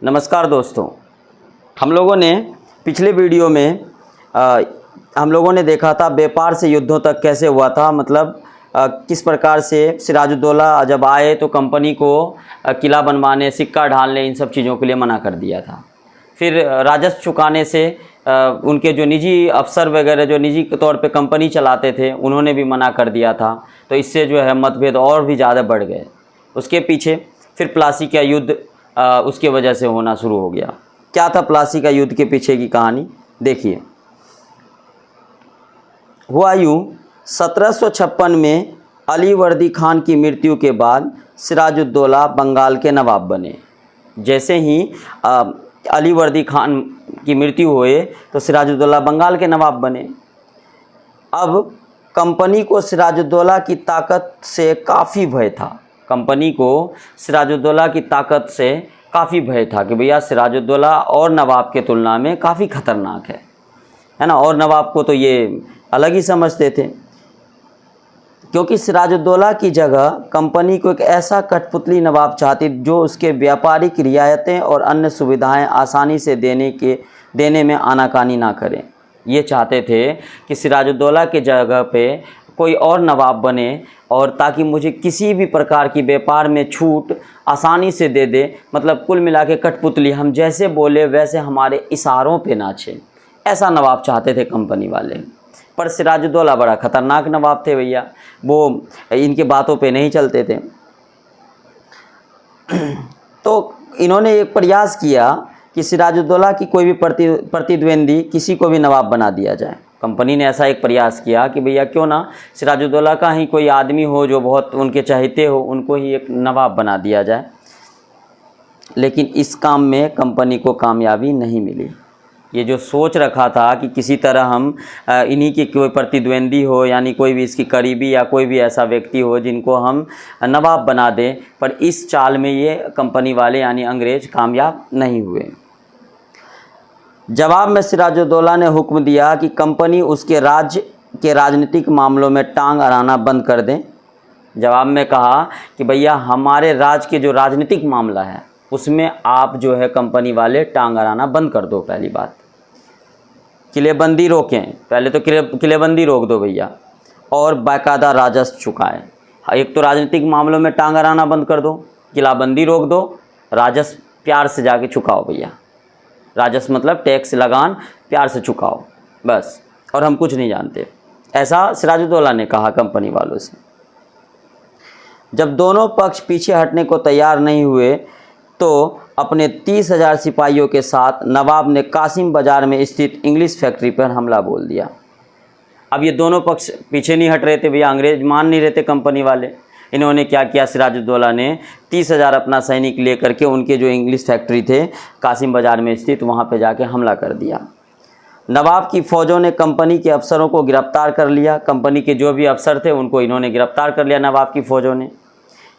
नमस्कार दोस्तों, हम लोगों ने पिछले वीडियो में हम लोगों ने देखा था व्यापार से युद्धों तक कैसे हुआ था। मतलब किस प्रकार से सिराजुद्दौला जब आए तो कंपनी को किला बनवाने, सिक्का ढालने, इन सब चीज़ों के लिए मना कर दिया था। फिर राजस्व चुकाने से उनके जो निजी अफसर वगैरह जो निजी तौर पे कंपनी चलाते थे उन्होंने भी मना कर दिया था। तो इससे जो है मतभेद और भी ज़्यादा बढ़ गए। उसके पीछे फिर प्लासी का युद्ध उसके वजह से होना शुरू हो गया। क्या था प्लासी का युद्ध के पीछे की कहानी, देखिए। हुआ यूँ, 1756 में अलीवर्दी खान की मृत्यु के बाद सिराजुद्दौला बंगाल के नवाब बने। जैसे ही अलीवर्दी खान की मृत्यु हुए तो सिराजुद्दौला बंगाल के नवाब बने। अब कंपनी को सिराजुद्दौला की ताकत से काफ़ी भय था। कंपनी को सिराजुद्दौला की ताकत से काफ़ी भय था कि भैया सिराजुद्दौला और नवाब के तुलना में काफ़ी ख़तरनाक है ना। और नवाब को तो ये अलग ही समझते थे, क्योंकि सिराजुद्दौला की जगह कंपनी को एक ऐसा कठपुतली नवाब चाहती जो उसके व्यापारिक रियायतें और अन्य सुविधाएं आसानी से देने में आनाकानी ना करें। ये चाहते थे कि सिराजुद्दौला के जगह पे कोई और नवाब बने और ताकि मुझे किसी भी प्रकार की व्यापार में छूट आसानी से दे दे। मतलब कुल मिला के कठपुतली, हम जैसे बोले वैसे हमारे इशारों पे नाचे, ऐसा नवाब चाहते थे कंपनी वाले। पर सिराजुद्दौला बड़ा ख़तरनाक नवाब थे भैया, वो इनके बातों पे नहीं चलते थे। तो इन्होंने एक प्रयास किया कि सिराजुद्दौला की कोई भी प्रतिद्वंदी किसी को भी नवाब बना दिया जाए। कंपनी ने ऐसा एक प्रयास किया कि भैया क्यों ना सिराजुद्दौला का ही कोई आदमी हो जो बहुत उनके चाहते हो, उनको ही एक नवाब बना दिया जाए। लेकिन इस काम में कंपनी को कामयाबी नहीं मिली। ये जो सोच रखा था कि किसी तरह हम इन्हीं की कोई प्रतिद्वंदी हो, यानी कोई भी इसकी करीबी या कोई भी ऐसा व्यक्ति हो जिनको हम नवाब बना दें, पर इस चाल में ये कंपनी वाले यानी अंग्रेज़ कामयाब नहीं हुए। जवाब में सिराजुद्दौला ने हुक्म दिया कि कंपनी उसके राज्य के राजनीतिक मामलों में टांग अड़ाना बंद कर दें। जवाब में कहा कि भैया हमारे राज्य के जो राजनीतिक मामला है उसमें आप जो है कंपनी वाले टांग अड़ाना बंद कर दो। पहली बात, किलेबंदी रोकें, पहले तो किलेबंदी रोक दो भैया, और बाकायदा राजस्व चुकाएं। एक तो राजनीतिक मामलों में टांग अड़ाना बंद कर दो, किलाबंदी रोक दो, राजस्व प्यार से जाके चुकाओ भैया। राजस्व मतलब टैक्स लगान प्यार से चुकाओ बस, और हम कुछ नहीं जानते। ऐसा सिराजुद्दौला ने कहा कंपनी वालों से। जब दोनों पक्ष पीछे हटने को तैयार नहीं हुए तो अपने 30,000 सिपाहियों के साथ नवाब ने कासिम बाज़ार में स्थित इंग्लिश फैक्ट्री पर हमला बोल दिया। अब ये दोनों पक्ष पीछे नहीं हट रहे थे भैया, अंग्रेज मान नहीं रहे थे कंपनी वाले। इन्होंने क्या किया, सिराजुद्दौला ने 30,000 अपना सैनिक लेकर के उनके जो इंग्लिश फैक्ट्री थे कासिम बाज़ार में स्थित, वहाँ पे जाके हमला कर दिया। नवाब की फ़ौजों ने कंपनी के अफसरों को गिरफ्तार कर लिया। कंपनी के जो भी अफसर थे उनको इन्होंने गिरफ्तार कर लिया नवाब की फ़ौजों ने।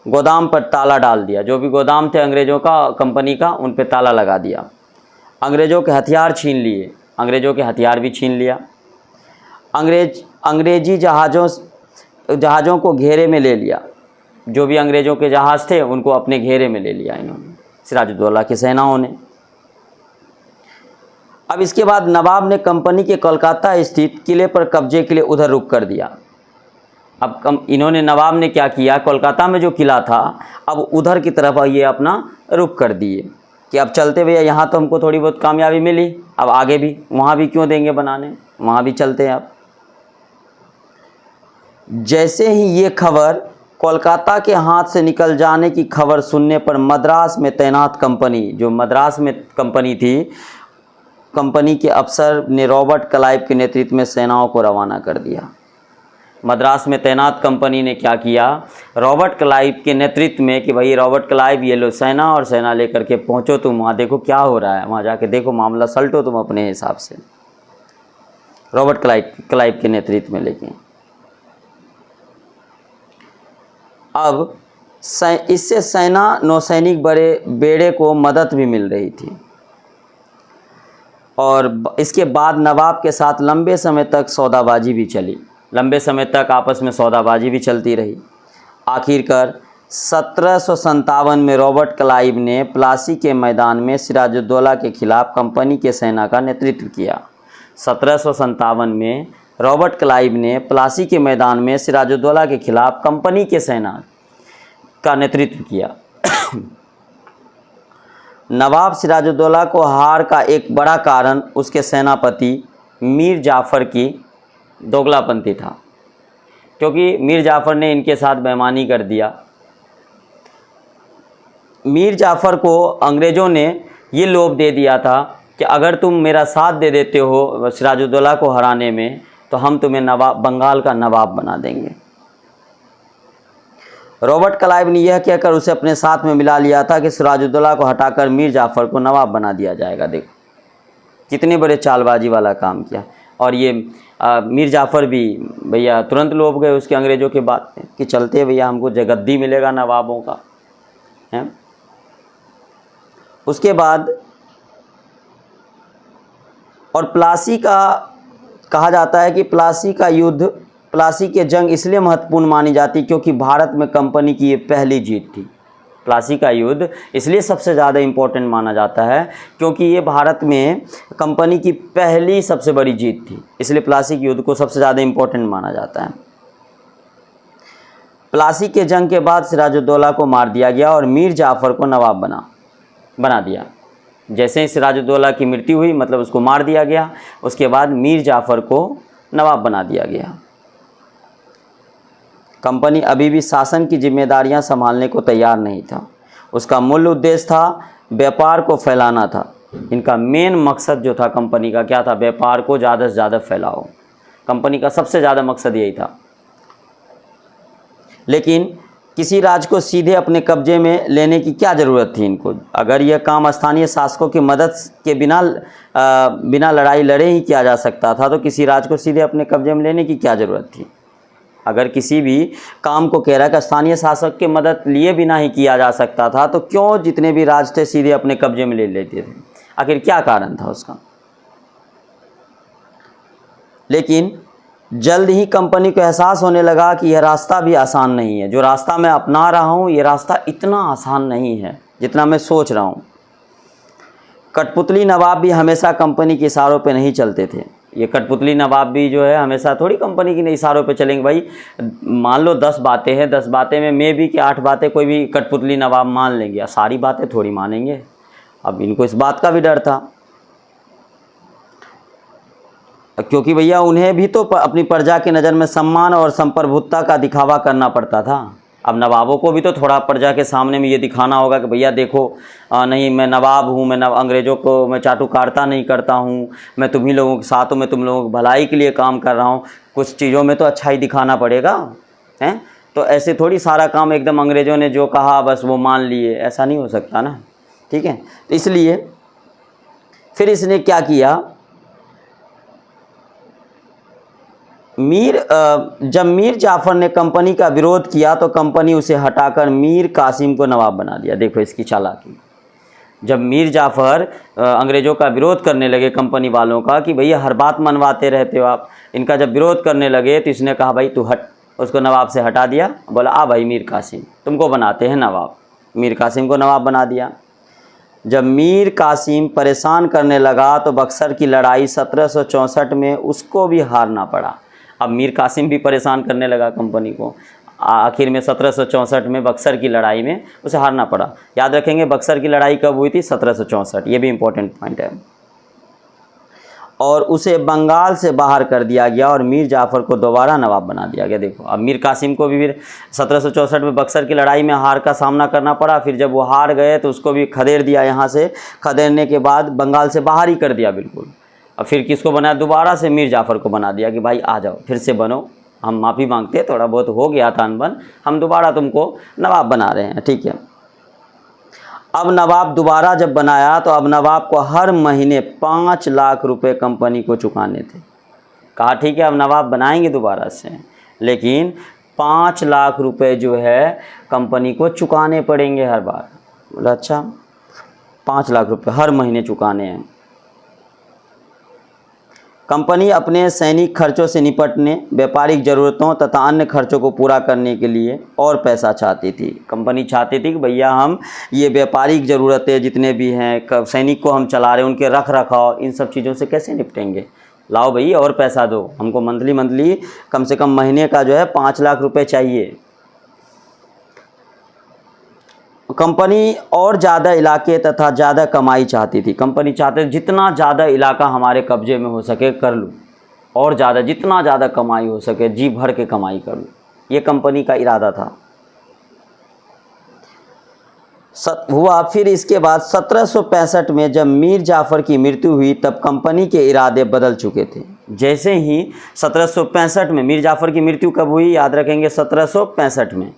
गोदाम पर ताला डाल दिया, जो भी गोदाम थे अंग्रेज़ों का कंपनी का, उन पे ताला लगा दिया। अंग्रेज़ों के हथियार छीन लिए, अंग्रेज़ों के हथियार भी छीन लिया। अंग्रेजी जहाज़ों को घेरे में ले लिया। जो भी अंग्रेज़ों के जहाज़ थे उनको अपने घेरे में ले लिया इन्होंने, सिराजुद्दौला की सेनाओं ने। अब इसके बाद नवाब ने कंपनी के कोलकाता स्थित किले पर कब्जे के लिए उधर रुख कर दिया। अब इन्होंने नवाब ने क्या किया, कोलकाता में जो किला था अब उधर की तरफ ये अपना रुख कर दिए कि अब चलते भैया, यहाँ तो हमको थोड़ी बहुत कामयाबी मिली, अब आगे भी वहाँ भी क्यों देंगे बनाने, वहाँ भी चलते हैं। अब जैसे ही ये खबर कोलकाता के हाथ से निकल जाने की खबर सुनने पर मद्रास में तैनात कंपनी, जो मद्रास में कंपनी थी, कंपनी के अफसर ने रॉबर्ट क्लाइव के नेतृत्व में सेनाओं को रवाना कर दिया। मद्रास में तैनात कंपनी ने क्या किया, रॉबर्ट क्लाइव के नेतृत्व में कि भाई रॉबर्ट क्लाइव ये लो सेना, और सेना लेकर के पहुंचो, तुम वहाँ देखो क्या हो रहा है, वहाँ जाके देखो मामला सलटो तुम अपने हिसाब से। रॉबर्ट क्लाइव के नेतृत्व में लेके अब इससे सेना नौसैनिक बेड़े को मदद भी मिल रही थी। और इसके बाद नवाब के साथ लंबे समय तक सौदाबाजी भी चली, लंबे समय तक आपस में सौदाबाजी भी चलती रही। आखिरकार 1757 में रॉबर्ट क्लाइव ने प्लासी के मैदान में सिराजुद्दौला के खिलाफ कंपनी के सेना का नेतृत्व किया। 1757 में रॉबर्ट क्लाइव ने प्लासी के मैदान में सिराजुद्दौला के खिलाफ कंपनी के सेना का नेतृत्व किया। नवाब सिराजुद्दौला को हार का एक बड़ा कारण उसके सेनापति मीर जाफ़र की दोगलापंथी था, क्योंकि मीर जाफ़र ने इनके साथ बेईमानी कर दिया। मीर जाफ़र को अंग्रेज़ों ने ये लोभ दे दिया था कि अगर तुम मेरा साथ दे देते हो सिराजुद्दौला को हराने में तो हम तुम्हें नवाब, बंगाल का नवाब बना देंगे। रॉबर्ट क्लाइव ने यह कहकर उसे अपने साथ में मिला लिया था कि सिराजुद्दौला को हटाकर मीर जाफ़र को नवाब बना दिया जाएगा। देखो कितने बड़े चालबाजी वाला काम किया। और ये मीर जाफ़र भी भैया तुरंत लोभ गए उसके अंग्रेज़ों के बात में कि चलते भैया हमको जगद्दी मिलेगा नवाबों का है। उसके बाद और प्लासी का कहा जाता है कि प्लासी का युद्ध, प्लासी की जंग इसलिए महत्वपूर्ण मानी जाती क्योंकि भारत में कंपनी की ये पहली जीत थी। प्लासी का युद्ध इसलिए सबसे ज़्यादा इम्पोर्टेंट माना जाता है क्योंकि ये भारत में कंपनी की पहली सबसे बड़ी जीत थी, इसलिए प्लासी के युद्ध को सबसे ज़्यादा इम्पोर्टेंट माना जाता है। प्लासी के जंग के बाद सिराजुद्दौला को मार दिया गया और मीर जाफ़र को नवाब बना दिया। जैसे ही सिराजुद्दौला की मृत्यु हुई मतलब उसको मार दिया गया, उसके बाद मीर जाफ़र को नवाब बना दिया गया। कंपनी अभी भी शासन की जिम्मेदारियां संभालने को तैयार नहीं था। उसका मूल उद्देश्य था व्यापार को फैलाना था। इनका मेन मकसद जो था कंपनी का क्या था? व्यापार को ज़्यादा से ज़्यादा फैलाओ। कंपनी का सबसे ज़्यादा मकसद यही था। लेकिन किसी राज्य को सीधे अपने कब्जे में लेने की क्या ज़रूरत थी इनको? अगर यह काम स्थानीय शासकों की मदद के बिना लड़ाई लड़े ही किया जा सकता था तो किसी राज्य को सीधे अपने कब्जे में लेने की क्या ज़रूरत थी? अगर किसी भी काम को कह रहा है कि स्थानीय शासक के मदद लिए बिना ही किया जा सकता था तो क्यों जितने भी राज्य थे सीधे अपने कब्जे में ले लेते थे? आखिर क्या कारण था उसका? लेकिन जल्द ही कंपनी को एहसास होने लगा कि यह रास्ता भी आसान नहीं है। जो रास्ता मैं अपना रहा हूँ ये रास्ता इतना आसान नहीं है जितना मैं सोच रहा हूँ। कठपुतली नवाब भी हमेशा कंपनी के इशारों पे नहीं चलते थे। ये कठपुतली नवाब भी जो है हमेशा थोड़ी कंपनी के इशारों पे चलेंगे। भाई मान लो 10 बातें हैं, 10 बातें में मे भी कि 8 बातें कोई भी कठपुतली नवाब मान लेंगे, या सारी बातें थोड़ी मानेंगे। अब इनको इस बात का भी डर था क्योंकि भैया उन्हें भी तो अपनी प्रजा की नज़र में सम्मान और संप्रभुता का दिखावा करना पड़ता था। अब नवाबों को भी तो थोड़ा प्रजा के सामने में ये दिखाना होगा कि भैया देखो नहीं मैं नवाब हूँ, मैं अंग्रेज़ों को मैं चाटुकारिता नहीं करता हूँ, मैं तुम्ही लोगों के साथ हूँ, मैं तुम लोगों की भलाई के लिए काम कर रहा हूँ। कुछ चीज़ों में तो अच्छाई दिखाना पड़ेगा हैं। तो ऐसे थोड़ी सारा काम एकदम अंग्रेज़ों ने जो कहा बस वो मान लिए, ऐसा नहीं हो सकता ना। ठीक है, तो इसलिए फिर इसने क्या किया, जब मीर जाफ़र ने कंपनी का विरोध किया तो कंपनी उसे हटाकर मीर कासिम को नवाब बना दिया। देखो इसकी चालाकी। जब मीर जाफ़र अंग्रेज़ों का विरोध करने लगे कंपनी वालों का कि भैया हर बात मनवाते रहते हो आप, इनका जब विरोध करने लगे तो इसने कहा भाई तू हट, उसको नवाब से हटा दिया। बोला आ भाई मीर कासिम तुमको बनाते हैं नवाब। मीर कासिम को नवाब बना दिया। जब मीर कासिम परेशान करने लगा तो बक्सर की लड़ाई 1764 में उसको भी हारना पड़ा। अब मीर कासिम भी परेशान करने लगा कंपनी को। आखिर में 1764 में बक्सर की लड़ाई में उसे हारना पड़ा। याद रखेंगे बक्सर की लड़ाई कब हुई थी? 1764। ये भी इम्पोर्टेंट पॉइंट है। और उसे बंगाल से बाहर कर दिया गया और मीर जाफ़र को दोबारा नवाब बना दिया गया। देखो अब मीर कासिम को भी फिर 1764 में बक्सर की लड़ाई में हार का सामना करना पड़ा। फिर जब वो हार गए तो उसको भी खदेड़ दिया, यहाँ से खदेड़ने के बाद बंगाल से बाहर ही कर दिया बिल्कुल। अब फिर किसको बनाया? दोबारा से मीर जाफ़र को बना दिया कि भाई आ जाओ फिर से बनो, हम माफ़ी मांगते हैं, थोड़ा बहुत हो गया था अनबन, हम दोबारा तुमको नवाब बना रहे हैं। ठीक है, अब नवाब दोबारा जब बनाया तो अब नवाब को हर महीने 5 लाख रुपए कंपनी को चुकाने थे। कहा ठीक है अब नवाब बनाएंगे दोबारा से, लेकिन 5 लाख रुपए जो है कंपनी को चुकाने पड़ेंगे हर बार। बोला अच्छा 5 लाख रुपए हर महीने चुकाने हैं। कंपनी अपने सैनिक खर्चों से निपटने, व्यापारिक ज़रूरतों तथा अन्य खर्चों को पूरा करने के लिए और पैसा चाहती थी। कंपनी चाहती थी कि भैया हम ये व्यापारिक ज़रूरतें जितने भी हैं, सैनिक को हम चला रहे हैं, उनके रख रखाव, इन सब चीज़ों से कैसे निपटेंगे, लाओ भाई और पैसा दो हमको, मंथली कम से कम महीने का जो है 5 लाख रुपए चाहिए। कंपनी और ज़्यादा इलाके तथा ज़्यादा कमाई चाहती थी। कंपनी चाहते जितना ज़्यादा इलाका हमारे कब्जे में हो सके कर लूँ, और ज़्यादा जितना ज़्यादा कमाई हो सके जी भर के कमाई कर लूँ, ये कंपनी का इरादा था। हुआ फिर इसके बाद 1765 में जब मीर जाफ़र की मृत्यु हुई तब कंपनी के इरादे बदल चुके थे। जैसे ही 1765 में, मीर जाफ़र की मृत्यु कब हुई याद रखेंगे, 1765 में,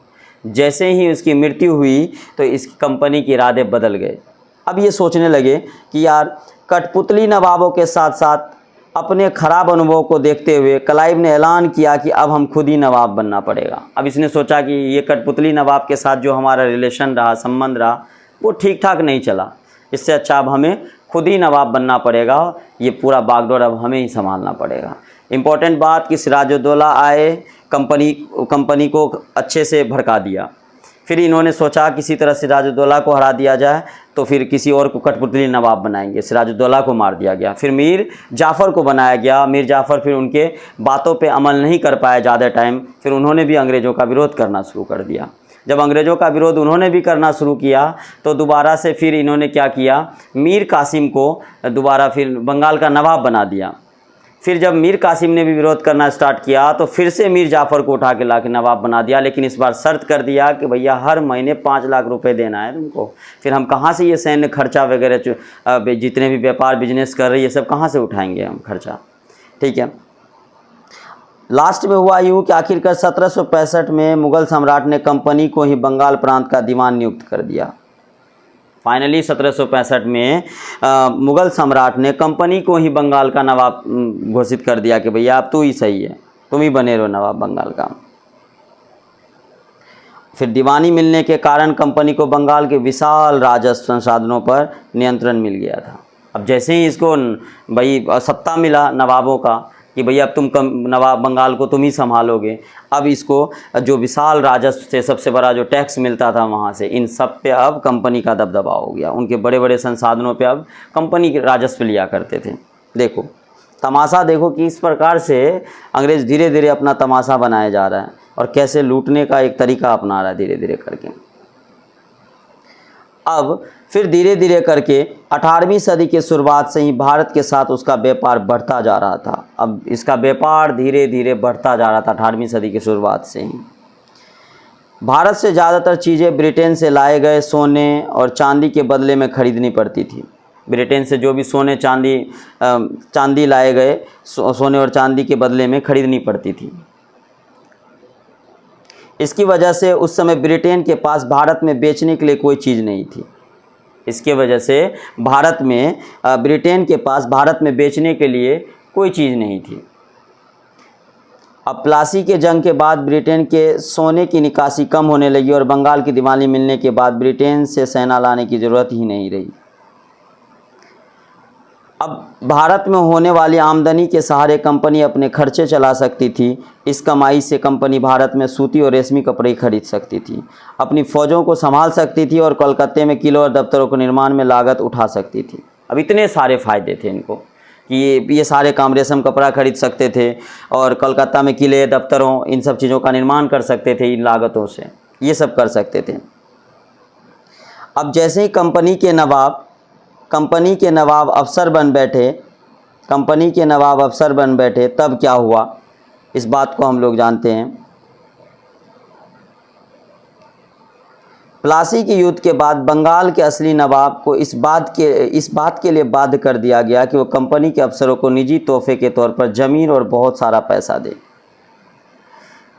जैसे ही उसकी मृत्यु हुई तो इस कंपनी के इरादे बदल गए। अब ये सोचने लगे कि यार कठपुतली नवाबों के साथ साथ अपने ख़राब अनुभव को देखते हुए क्लाइव ने ऐलान किया कि अब हम खुद ही नवाब बनना पड़ेगा। अब इसने सोचा कि ये कठपुतली नवाब के साथ जो हमारा रिलेशन रहा, संबंध रहा, वो ठीक ठाक नहीं चला, इससे अच्छा अब हमें खुद ही नवाब बनना पड़ेगा, ये पूरा बागडोर अब हमें ही संभालना पड़ेगा। इम्पॉर्टेंट बात कि सिराजुद्दौला आए, कंपनी को अच्छे से भड़का दिया। फिर इन्होंने सोचा किसी तरह सिराजुद्दौला को हरा दिया जाए तो फिर किसी और को कठपुतली नवाब बनाएंगे। सिराजुद्दौला को मार दिया गया, फिर मीर जाफ़र को बनाया गया। मीर जाफ़र फिर उनके बातों पे अमल नहीं कर पाए ज़्यादा टाइम, फिर उन्होंने भी अंग्रेज़ों का विरोध करना शुरू कर दिया। जब अंग्रेज़ों का विरोध उन्होंने भी करना शुरू किया तो दोबारा से फिर इन्होंने क्या किया, मीर कासिम को दोबारा फिर बंगाल का नवाब बना दिया। फिर जब मीर कासिम ने भी विरोध करना स्टार्ट किया तो फिर से मीर जाफ़र को उठा के ला के नवाब बना दिया, लेकिन इस बार शर्त कर दिया कि भैया हर महीने 5 लाख रुपए देना है तुमको। फिर हम कहाँ से ये सैन्य खर्चा वगैरह जितने भी व्यापार बिजनेस कर रहे हैं ये सब कहाँ से उठाएंगे हम खर्चा, ठीक है। लास्ट में हुआ यूँ कि आखिरकार 1765 में मुग़ल सम्राट ने कंपनी को ही बंगाल प्रांत का दीवान नियुक्त कर दिया। फाइनली 1765 में मुग़ल सम्राट ने कंपनी को ही बंगाल का नवाब घोषित कर दिया कि भैया अब तू ही सही है, तुम ही बने रहो नवाब बंगाल का। फिर दीवानी मिलने के कारण कंपनी को बंगाल के विशाल राजस्व संसाधनों पर नियंत्रण मिल गया था। अब जैसे ही इसको भाई सत्ता मिला नवाबों का कि भैया अब तुम नवाब बंगाल को तुम ही संभालोगे, अब इसको जो विशाल राजस्व से सबसे बड़ा जो टैक्स मिलता था वहाँ से, इन सब पे अब कंपनी का दबदबा हो गया। उनके बड़े बड़े संसाधनों पे अब कंपनी के राजस्व लिया करते थे। देखो तमाशा, देखो कि इस प्रकार से अंग्रेज़ धीरे धीरे अपना तमाशा बनाया जा रहा है और कैसे लूटने का एक तरीका अपना रहा है धीरे धीरे करके। अब फिर धीरे धीरे करके 18वीं सदी के शुरुआत से ही भारत के साथ उसका व्यापार बढ़ता जा रहा था। अब इसका व्यापार धीरे धीरे बढ़ता जा रहा था 18वीं सदी की शुरुआत से ही। भारत से ज़्यादातर चीज़ें ब्रिटेन से लाए गए सोने और चांदी के बदले में खरीदनी पड़ती थी। ब्रिटेन से जो भी सोने चांदी लाए गए सोने और चांदी के बदले में खरीदनी पड़ती थी। इसकी वजह से उस समय ब्रिटेन के पास भारत में बेचने के लिए कोई चीज़ नहीं थी। इसके वजह से ब्रिटेन के पास भारत में बेचने के लिए कोई चीज़ नहीं थी। अब प्लासी के जंग के बाद ब्रिटेन के सोने की निकासी कम होने लगी और बंगाल की दीवानी मिलने के बाद ब्रिटेन से सेना लाने की ज़रूरत ही नहीं रही। अब भारत में होने वाली आमदनी के सहारे कंपनी अपने खर्चे चला सकती थी। इस कमाई से कंपनी भारत में सूती और रेशमी कपड़े खरीद सकती थी, अपनी फ़ौजों को संभाल सकती थी और कलकत्ते में किलों और दफ्तरों के निर्माण में लागत उठा सकती थी। अब इतने सारे फ़ायदे थे इनको कि ये सारे काम, रेशम कपड़ा खरीद सकते थे और कलकत्ता में किले, दफ्तरों, इन सब चीज़ों का निर्माण कर सकते थे इन लागतों से, ये सब कर सकते थे। अब जैसे ही कंपनी के नवाब अफसर बन बैठे, तब क्या हुआ इस बात को हम लोग जानते हैं। प्लासी के युद्ध के बाद बंगाल के असली नवाब को इस बात के लिए बाध्य कर दिया गया कि वो कंपनी के अफसरों को निजी तोहफे के तौर पर ज़मीन और बहुत सारा पैसा दे।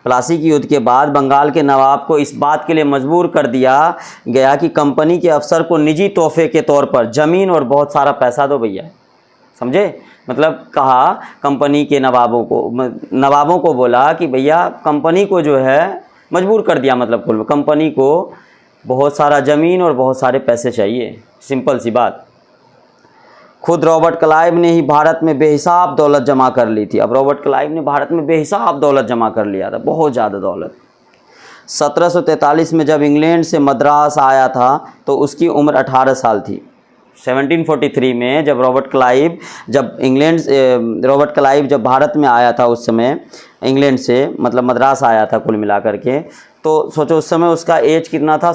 प्लासी के युद्ध के बाद बंगाल के नवाब को इस बात के लिए मजबूर कर दिया गया कि कंपनी के अफसर को निजी तोहफे के तौर पर ज़मीन और बहुत सारा पैसा दो भैया, समझे। मतलब कहा कंपनी के नवाबों को बोला कि भैया कंपनी को जो है मजबूर कर दिया, मतलब कंपनी को बहुत सारा ज़मीन और बहुत सारे पैसे चाहिए, सिंपल सी बात। खुद रॉबर्ट क्लाइव ने ही भारत में बेहिसाब दौलत जमा कर ली थी। अब रॉबर्ट क्लाइव ने भारत में बेहिसाब दौलत जमा कर लिया था, बहुत ज़्यादा दौलत। 1743 में जब इंग्लैंड से मद्रास आया था तो उसकी उम्र 18 साल थी। 1743 में जब रॉबर्ट क्लाइव जब भारत में आया था, उस समय इंग्लैंड से मतलब मद्रास आया था कुल मिलाकर के, तो सोचो उस समय उसका एज कितना था,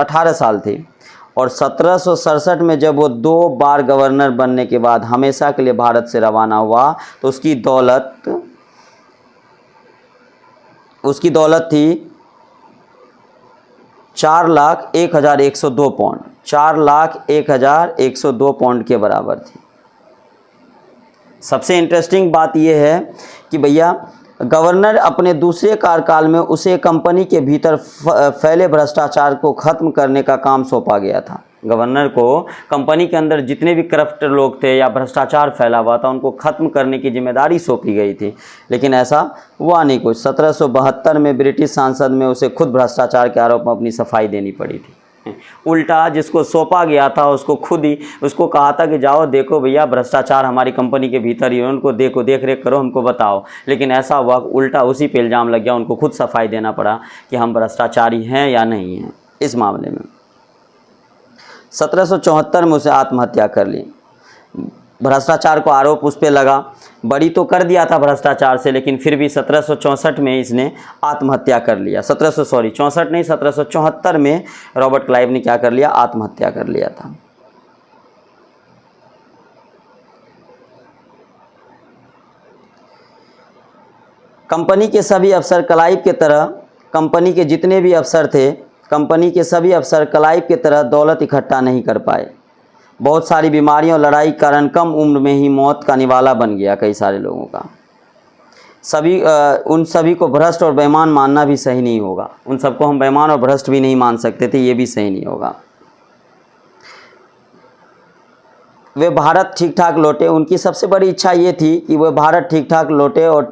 18 साल थी। और 1767 में जब वो 2 बार गवर्नर बनने के बाद हमेशा के लिए भारत से रवाना हुआ तो उसकी दौलत थी 4,01,102 पाउंड, 4,01,102 पाउंड के बराबर थी। सबसे इंटरेस्टिंग बात यह है कि भैया गवर्नर अपने दूसरे कार्यकाल में उसे कंपनी के भीतर फैले भ्रष्टाचार को ख़त्म करने का काम सौंपा गया था। गवर्नर को कंपनी के अंदर जितने भी करप्ट लोग थे या भ्रष्टाचार फैला हुआ था उनको ख़त्म करने की जिम्मेदारी सौंपी गई थी, लेकिन ऐसा हुआ नहीं कुछ। 1772 में ब्रिटिश संसद में उसे खुद भ्रष्टाचार के आरोप में अपनी सफाई देनी पड़ी थी। उल्टा जिसको सौंपा गया था उसको खुद ही उसको कहा था कि जाओ देखो भैया भ्रष्टाचार हमारी कंपनी के भीतर ही है, उनको देखो, देख रेख करो, हमको बताओ। लेकिन ऐसा हुआ उल्टा उसी पे इल्ज़ाम लग गया, उनको खुद सफाई देना पड़ा कि हम भ्रष्टाचारी हैं या नहीं हैं इस मामले में। 1774 में उसे आत्महत्या कर ली। भ्रष्टाचार को आरोप उस पर लगा, बड़ी तो कर दिया था भ्रष्टाचार से, लेकिन फिर भी 1764 में इसने आत्महत्या कर लिया। 1774 में रॉबर्ट क्लाइव ने क्या कर लिया, आत्महत्या कर लिया था। कंपनी के सभी अफसर क्लाइव के तरह, कंपनी के जितने भी अफसर थे, कंपनी के सभी अफसर क्लाइव के तरह दौलत इकट्ठा नहीं कर पाए। बहुत सारी बीमारियों और लड़ाई के कारण कम उम्र में ही मौत का निवाला बन गया कई सारे लोगों का। उन सभी को भ्रष्ट और बेईमान मानना भी सही नहीं होगा। उन सबको हम बेईमान और भ्रष्ट भी नहीं मान सकते थे, ये भी सही नहीं होगा। वे भारत ठीक ठाक लौटे। उनकी सबसे बड़ी इच्छा ये थी कि वे भारत ठीक ठाक लौटे और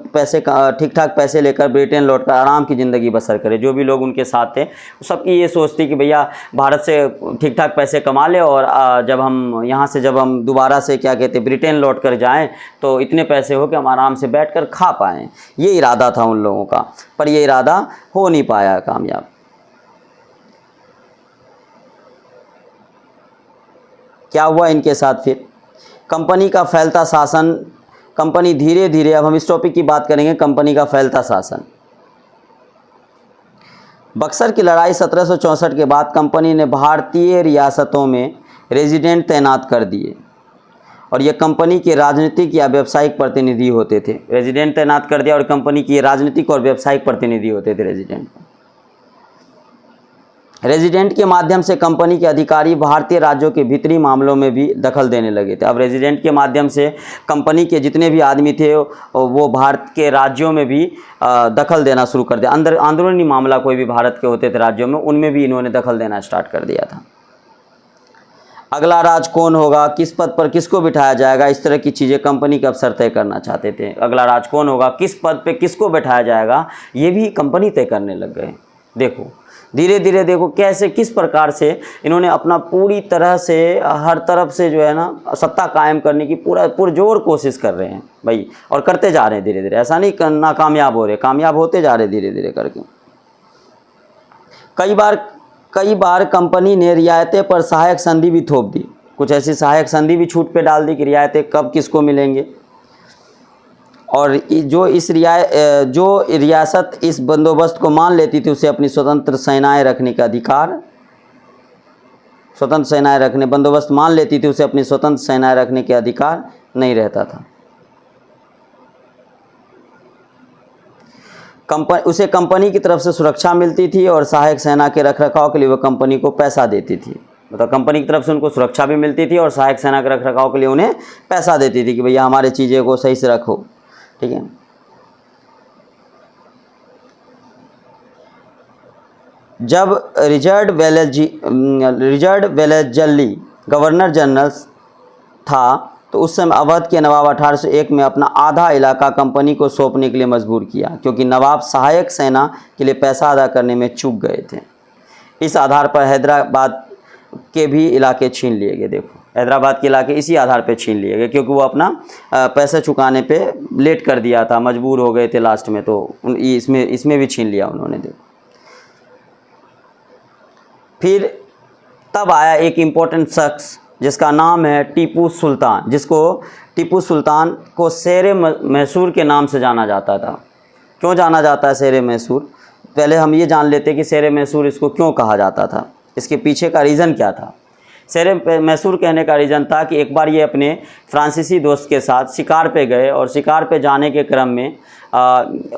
ठीक ठाक पैसे लेकर ब्रिटेन लौटकर आराम की ज़िंदगी बसर करें। जो भी लोग उनके साथ थे सबकी ये सोच थी कि भैया भारत से ठीक ठाक पैसे कमा ले और जब हम यहाँ से जब हम दोबारा से क्या कहते ब्रिटेन लौट कर जाएँ तो इतने पैसे हो कि हम आराम से बैठ कर खा पाएँ। ये इरादा था उन लोगों का, पर ये इरादा हो नहीं पाया कामयाब। क्या हुआ इनके साथ फिर, कंपनी का फैलता शासन, कंपनी धीरे धीरे, अब हम इस टॉपिक की बात करेंगे, कंपनी का फैलता शासन। बक्सर की लड़ाई 1764 के बाद कंपनी ने भारतीय रियासतों में रेजिडेंट तैनात कर दिए और ये कंपनी के राजनीतिक या व्यावसायिक प्रतिनिधि होते थे। रेजिडेंट तैनात कर दिया और कंपनी की राजनीतिक और व्यावसायिक प्रतिनिधि होते थे रेजिडेंट। रेजिडेंट के माध्यम से कंपनी के अधिकारी भारतीय राज्यों के भीतरी मामलों में भी दखल देने लगे थे। अब रेजिडेंट के माध्यम से कंपनी के जितने भी आदमी थे वो भारत के राज्यों में भी दखल देना शुरू कर दिया। अंदरूनी मामला कोई भी भारत के होते थे राज्यों में, उनमें भी इन्होंने दखल देना स्टार्ट कर दिया था। अगला राज कौन होगा, किस पद पर किसको बिठाया जाएगा, इस तरह की चीज़ें कंपनी के अफसर तय करना चाहते थे। अगला राज कौन होगा, किस पद पे किसको बैठाया जाएगा, ये भी कंपनी तय करने लग गए। देखो धीरे धीरे देखो कैसे किस प्रकार से इन्होंने अपना पूरी तरह से हर तरफ से जो है ना सत्ता कायम करने की पुरजोर कोशिश कर रहे हैं भाई, और करते जा रहे हैं धीरे धीरे। ऐसा नहीं नाकामयाब हो रहे, कामयाब होते जा रहे धीरे धीरे करके। कई बार कंपनी ने रियायतें पर सहायक संधि भी थोप दी। कुछ ऐसी सहायक संधि भी छूट पे डाल दी कि रियायतें कब किसको मिलेंगे। और जो रियासत इस बंदोबस्त को मान लेती थी उसे अपनी स्वतंत्र सेनाएं रखने का अधिकार, स्वतंत्र सेनाएं रखने, बंदोबस्त मान लेती थी उसे अपनी स्वतंत्र सेनाएं रखने के अधिकार नहीं रहता था। उसे कंपनी की तरफ से सुरक्षा मिलती थी और सहायक सेना के रखरखाव के लिए वह कंपनी को पैसा देती थी। मतलब कंपनी की तरफ से उनको सुरक्षा भी मिलती थी और सहायक सेना के रखरखाव के लिए उन्हें पैसा देती थी कि भैया हमारे चीज़ें को सही से रखो, ठीक है। जब रिचर्ड वेलेस्ली गवर्नर जनरल था तो उस समय अवध के नवाब 1801 में अपना आधा इलाका कंपनी को सौंपने के लिए मजबूर किया, क्योंकि नवाब सहायक सेना के लिए पैसा अदा करने में चूक गए थे। इस आधार पर हैदराबाद के भी इलाके छीन लिए गए। देखो हैदराबाद के इलाके इसी आधार पे छीन लिए गए, क्योंकि वो अपना पैसे चुकाने पे लेट कर दिया था, मजबूर हो गए थे लास्ट में, तो इसमें भी छीन लिया उन्होंने। फिर तब आया एक इम्पोर्टेंट शख्स जिसका नाम है टीपू सुल्तान, जिसको टीपू सुल्तान को शेर मैसूर के नाम से जाना जाता था। क्यों जाना जाता है शेर मैसूर? पहले हम ये जान लेते कि शेर मैसूर इसको क्यों कहा जाता था, इसके पीछे का रीज़न क्या था। शेर मैसूर कहने का रीज़न था कि एक बार ये अपने फ्रांसीसी दोस्त के साथ शिकार पे गए, और शिकार पे जाने के क्रम में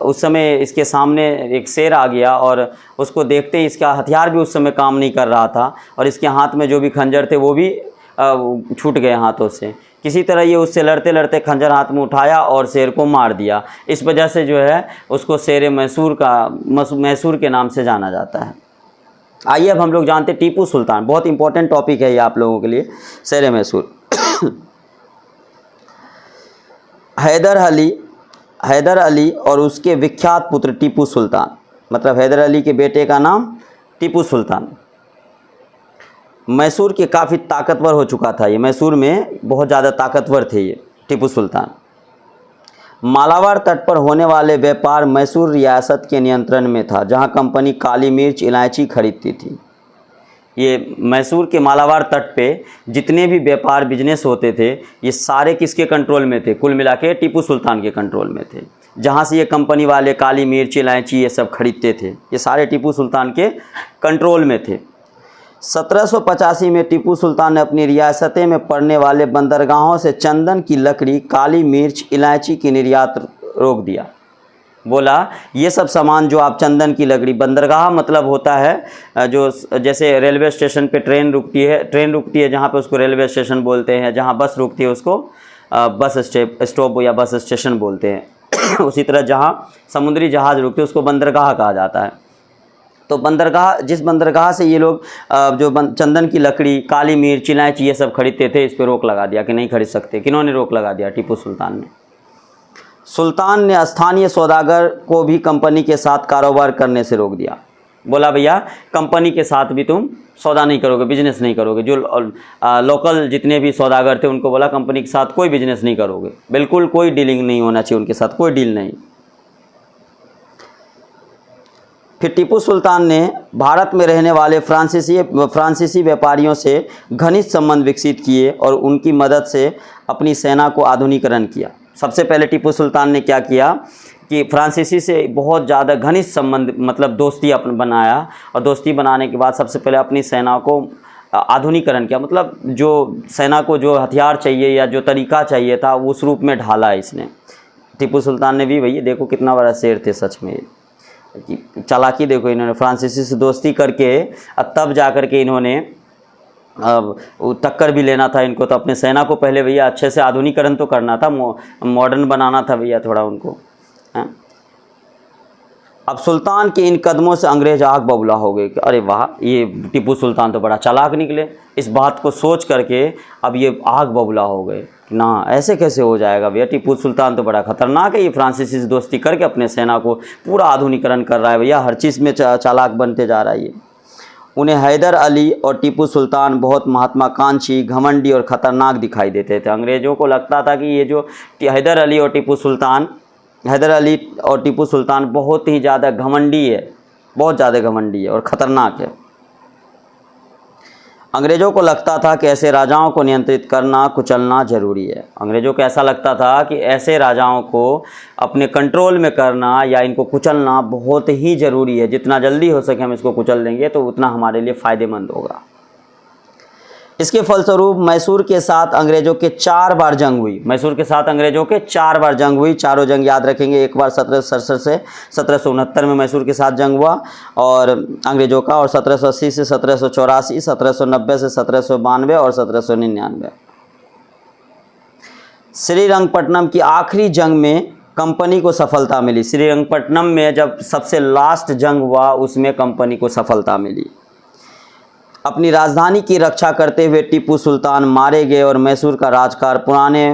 उस समय इसके सामने एक शेर आ गया, और उसको देखते ही इसका हथियार भी उस समय काम नहीं कर रहा था, और इसके हाथ में जो भी खंजर थे वो भी छूट गए हाथों से। किसी तरह ये उससे लड़ते लड़ते खंजर हाथ में उठाया और शेर को मार दिया। इस वजह से जो है उसको शेर मैसूर के नाम से जाना जाता है। आइए अब हम लोग जानते हैं टीपू सुल्तान, बहुत इंपॉर्टेंट टॉपिक है ये आप लोगों के लिए, शेर मैसूर। हैदर अली और उसके विख्यात पुत्र टीपू सुल्तान, मतलब हैदर अली के बेटे का नाम टीपू सुल्तान। मैसूर के काफ़ी ताकतवर हो चुका था ये, मैसूर में बहुत ज़्यादा ताकतवर थे ये टीपू सुल्तान। मालाबार तट पर होने वाले व्यापार मैसूर रियासत के नियंत्रण में था, जहां कंपनी काली मिर्च इलायची खरीदती थी। ये मैसूर के मालाबार तट पे जितने भी व्यापार बिजनेस होते थे ये सारे किसके कंट्रोल में थे? कुल मिला के टीपू सुल्तान के कंट्रोल में थे। जहाँ से ये कंपनी वाले काली मिर्च इलायची ये सब खरीदते थे, ये सारे टीपू सुल्तान के कंट्रोल में थे। 1785 में टीपू सुल्तान ने अपनी रियासतें में पड़ने वाले बंदरगाहों से चंदन की लकड़ी, काली मिर्च, इलायची की निर्यात रोक दिया। बोला ये सब सामान जो आप चंदन की लकड़ी, बंदरगाह मतलब होता है जो जैसे रेलवे स्टेशन पे ट्रेन रुकती है जहाँ पे उसको रेलवे स्टेशन बोलते हैं, जहाँ बस रुकती है उसको बस स्टॉप या बस स्टेशन बोलते हैं। उसी तरह जहाँ समुद्री जहाज़ रुकते हैं उसको बंदरगाह कहा जाता है। तो बंदरगाह, जिस बंदरगाह से ये लोग जो चंदन की लकड़ी, काली मिर्च, इलायची ये सब खरीदते थे, इस पर रोक लगा दिया कि नहीं खरीद सकते। किन्होंने रोक लगा दिया? टीपू सुल्तान ने। सुल्तान ने स्थानीय सौदागर को भी कंपनी के साथ कारोबार करने से रोक दिया। बोला भैया कंपनी के साथ भी तुम सौदा नहीं करोगे, बिजनेस नहीं करोगे। जो लोकल जितने भी सौदागर थे उनको बोला कंपनी के साथ कोई बिजनेस नहीं करोगे, बिल्कुल कोई डीलिंग नहीं होना चाहिए उनके साथ, कोई डील नहीं। फिर टीपू सुल्तान ने भारत में रहने वाले फ्रांसीसी व्यापारियों से घनिष्ठ संबंध विकसित किए और उनकी मदद से अपनी सेना को आधुनिकीकरण किया। सबसे पहले टीपू सुल्तान ने क्या किया कि फ्रांसीसी से बहुत ज़्यादा घनिष्ठ संबंध, मतलब दोस्ती बनाया, और दोस्ती बनाने के बाद सबसे पहले अपनी सेना को आधुनिकीकरण किया। मतलब जो सेना को जो हथियार चाहिए या जो तरीका चाहिए था उस रूप में ढाला इसने। टीपू सुल्तान ने भी, भैया देखो कितना बड़ा शेर थे सच में, चालाकी देखो, इन्होंने फ्रांसीसी से दोस्ती करके तब जा कर के इन्होंने टक्कर भी लेना था इनको, तो अपने सेना को पहले भैया अच्छे से आधुनिकीकरण तो करना था, मॉडर्न बनाना था भैया थोड़ा उनको। अब सुल्तान के इन कदमों से अंग्रेज आग बबूला हो गए कि अरे वाह, ये टीपू सुल्तान तो बड़ा चालाक निकले। इस बात को सोच करके अब ये आग बबूला हो गए कि ना ऐसे कैसे हो जाएगा भैया, टीपू सुल्तान तो बड़ा खतरनाक है, ये फ्रांसीसी से दोस्ती करके अपने सेना को पूरा आधुनिकीकरण कर रहा है भैया, हर चीज़ में चालाक बनते जा रहा है ये। उन्हें हैदर अली और टीपू सुल्तान बहुत महात्माकांक्षी, घमंडी और ख़तरनाक दिखाई देते थे। अंग्रेज़ों को लगता था कि ये जो हैदर अली और टीपू सुल्तान बहुत ही ज़्यादा घमंडी है, बहुत ज़्यादा घमंडी है और ख़तरनाक है। अंग्रेज़ों को लगता था कि ऐसे राजाओं को नियंत्रित करना, कुचलना ज़रूरी है। अंग्रेज़ों को ऐसा लगता था कि ऐसे राजाओं को अपने कंट्रोल में करना या इनको कुचलना बहुत ही ज़रूरी है। जितना जल्दी हो सके हम इसको कुचल देंगे तो उतना हमारे लिए फ़ायदेमंद होगा। इसके फलस्वरूप मैसूर के साथ अंग्रेज़ों के 4 बार जंग हुई। मैसूर के साथ अंग्रेज़ों के 4 बार जंग हुई। चारों जंग याद रखेंगे। एक बार 1767 से 1769 में मैसूर के साथ जंग हुआ और अंग्रेज़ों का, और 1780 से 1784, 1790 से 1792 और 1799। श्रीरंगपट्टनम की आखिरी जंग में कंपनी को सफलता मिली। श्रीरंगपट्टनम में जब सबसे लास्ट जंग हुआ उसमें कंपनी को सफलता मिली। अपनी राजधानी की रक्षा करते हुए टीपू सुल्तान मारे गए और मैसूर का राजकार पुराने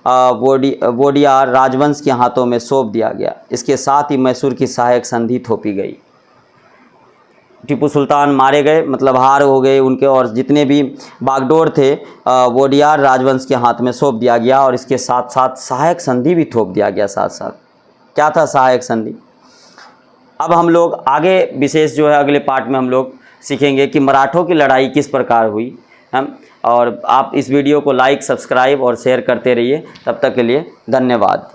वोडियार राजवंश के हाथों में सौंप दिया गया। इसके साथ ही मैसूर की सहायक संधि थोपी गई। टीपू सुल्तान मारे गए, मतलब हार हो गए उनके, और जितने भी बागडोर थे वोडियार राजवंश के हाथ में सौंप दिया गया। और इसके साथ साथ सहायक संधि भी थोप दिया गया साथ साथ। क्या था सहायक संधि? अब हम लोग आगे विशेष जो है अगले पार्ट में हम लोग सीखेंगे कि मराठों की लड़ाई किस प्रकार हुई। हम और आप इस वीडियो को लाइक, सब्सक्राइब और शेयर करते रहिए। तब तक के लिए धन्यवाद।